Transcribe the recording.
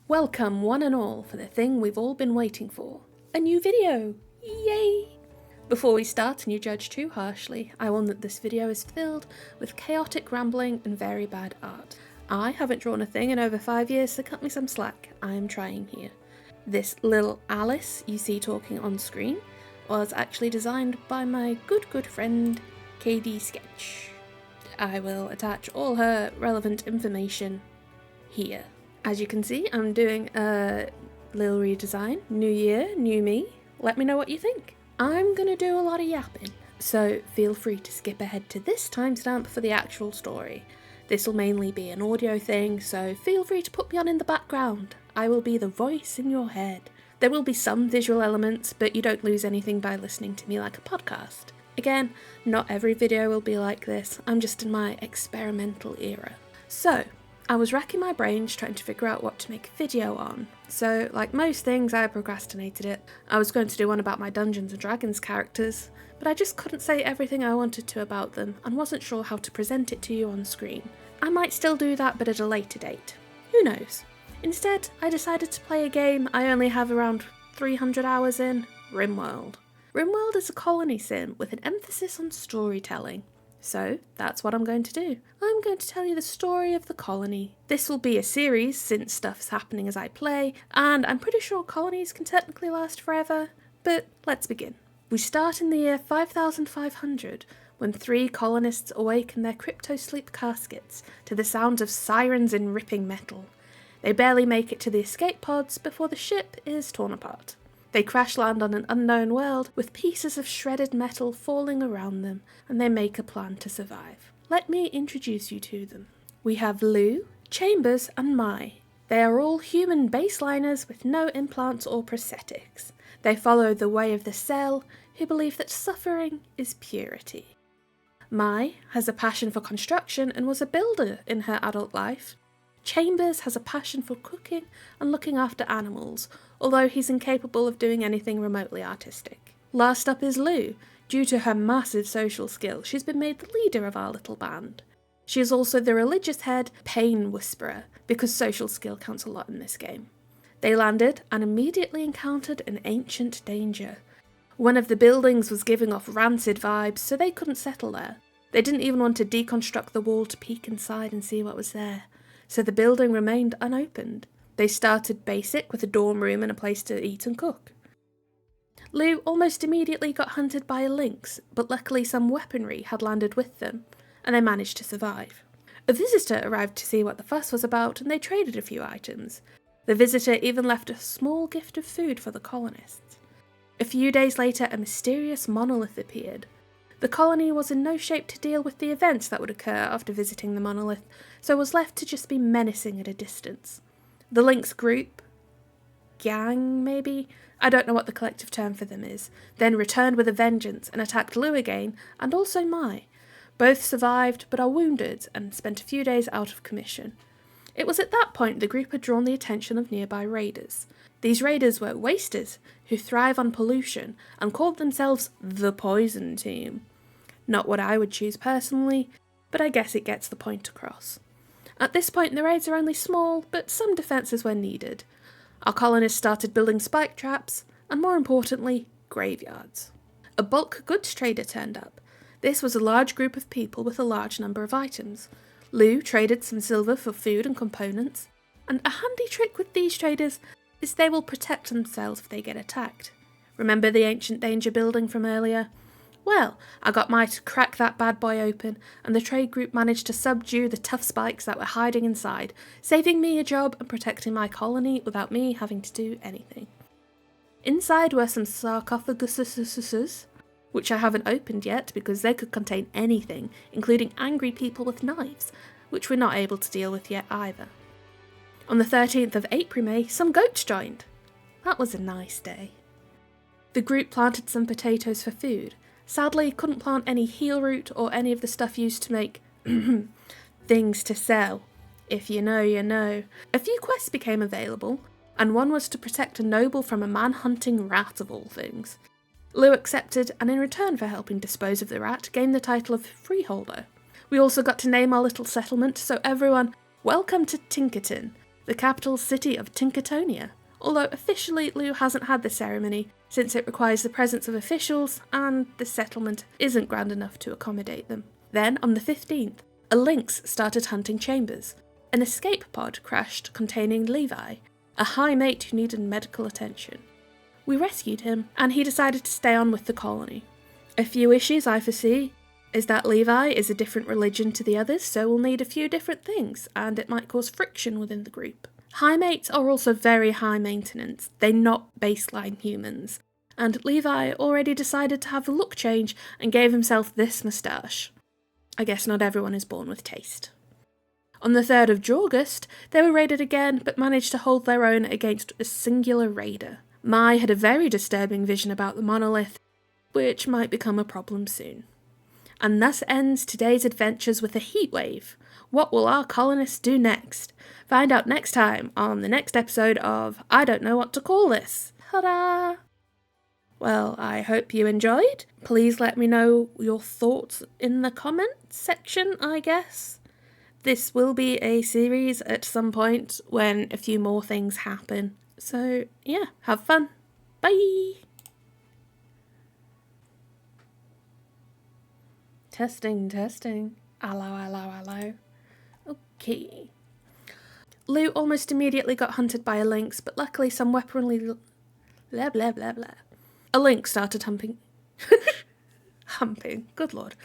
Welcome one and all for the thing we've all been waiting for. A new video! Yay! Before we start and you judge too harshly, I warn that this video is filled with chaotic rambling and very bad art. I haven't drawn a thing in over 5 years, so cut me some slack. I am trying here. This little Alice you see talking on screen was actually designed by my good friend kdsketch. I will attach all her relevant information here. As you can see, I'm doing a little redesign. New year, new me. Let me know what you think. I'm gonna do a lot of yapping, so feel free to skip ahead to this timestamp for the actual story. This will mainly be an audio thing, so feel free to put me on in the background. I will be the voice in your head. There will be some visual elements, but you don't lose anything by listening to me like a podcast. Again, not every video will be like this. I'm just in my experimental era. So, I was racking my brains trying to figure out what to make a video on. So, like most things, I procrastinated it. I was going to do one about my Dungeons & Dragons characters, but I just couldn't say everything I wanted to about them and wasn't sure how to present it to you on screen. I might still do that, but at a later date. Who knows? Instead, I decided to play a game I only have around 300 hours in, Rimworld. Rimworld is a colony sim with an emphasis on storytelling. So, that's what I'm going to do. I'm going to tell you the story of the colony. This will be a series since stuff's happening as I play, and I'm pretty sure colonies can technically last forever, but let's begin. We start in the year 5500, when 3 colonists awaken their crypto-sleep caskets to the sounds of sirens and ripping metal. They barely make it to the escape pods before the ship is torn apart. They crash land on an unknown world with pieces of shredded metal falling around them, and they make a plan to survive. Let me introduce you to them. We have Lou, Chambers, and Mai. They are all human baseliners with no implants or prosthetics. They follow the way of the cell, who believe that suffering is purity. Mai has a passion for construction and was a builder in her adult life. Chambers has a passion for cooking and looking after animals, although he's incapable of doing anything remotely artistic. Last up is Lou. Due to her massive social skill, she's been made the leader of our little band. She is also the religious head, pain whisperer, because social skill counts a lot in this game. They landed and immediately encountered an ancient danger. One of the buildings was giving off rancid vibes, so they couldn't settle there. They didn't even want to deconstruct the wall to peek inside and see what was there, so the building remained unopened. They started basic with a dorm room and a place to eat and cook. Lou almost immediately got hunted by a lynx, but luckily some weaponry had landed with them, and they managed to survive. A visitor arrived to see what the fuss was about, and they traded a few items. The visitor even left a small gift of food for the colonists. A few days later, a mysterious monolith appeared. The colony was in no shape to deal with the events that would occur after visiting the monolith, so was left to just be menacing at a distance. The lynx group, gang maybe, I don't know what the collective term for them is, then returned with a vengeance and attacked Lou again, and also Mai. Both survived but are wounded and spent a few days out of commission. It was at that point the group had drawn the attention of nearby raiders. These raiders were wasters, who thrive on pollution, and called themselves the Poison Team. Not what I would choose personally, but I guess it gets the point across. At this point the raids are only small, but some defences were needed. Our colonists started building spike traps, and more importantly, graveyards. A bulk goods trader turned up. This was a large group of people with a large number of items. Lou traded some silver for food and components, and a handy trick with these traders is they will protect themselves if they get attacked. Remember the ancient danger building from earlier? Well, I got Mai to crack that bad boy open, and the trade group managed to subdue the tough spikes that were hiding inside, saving me a job and protecting my colony without me having to do anything. Inside were some sarcophaguses, which I haven't opened yet because they could contain anything, including angry people with knives, which we're not able to deal with yet either. On the 13th of April, some goats joined. That was a nice day. The group planted some potatoes for food. Sadly, couldn't plant any heel root or any of the stuff used to make things to sell. If you know, you know. A few quests became available, and one was to protect a noble from a man-hunting rat of all things. Lou accepted, and in return for helping dispose of the rat, gained the title of freeholder. We also got to name our little settlement, so everyone, welcome to Tinkerton. the capital city of Tinktertonia, although officially Lou hasn't had the ceremony since it requires the presence of officials and the settlement isn't grand enough to accommodate them. Then, on the 15th, a lynx started hunting Chambers. An escape pod crashed containing Levi, a high mate who needed medical attention. We rescued him, and he decided to stay on with the colony. A few issues I foresee is that Levi is a different religion to the others, so we'll need a few different things, and it might cause friction within the group. High mates are also very high maintenance. They're not baseline humans. And Levi already decided to have a look change and gave himself this moustache. I guess not everyone is born with taste. On the 3rd of August, they were raided again, but managed to hold their own against a singular raider. Mai had a very disturbing vision about the monolith, which might become a problem soon. And thus ends today's adventures with a heatwave. What will our colonists do next? Find out next time on the next episode of I Don't Know What to Call This. Ta-da! Well, I hope you enjoyed. Please let me know your thoughts in the comments section, I guess. This will be a series at some point when a few more things happen. So, yeah, have fun. Bye! Testing. Hello. Okay. Lou almost immediately got hunted by a lynx, but luckily some weaponry... blah, blah, blah, blah. A lynx started humping... Humping, good lord.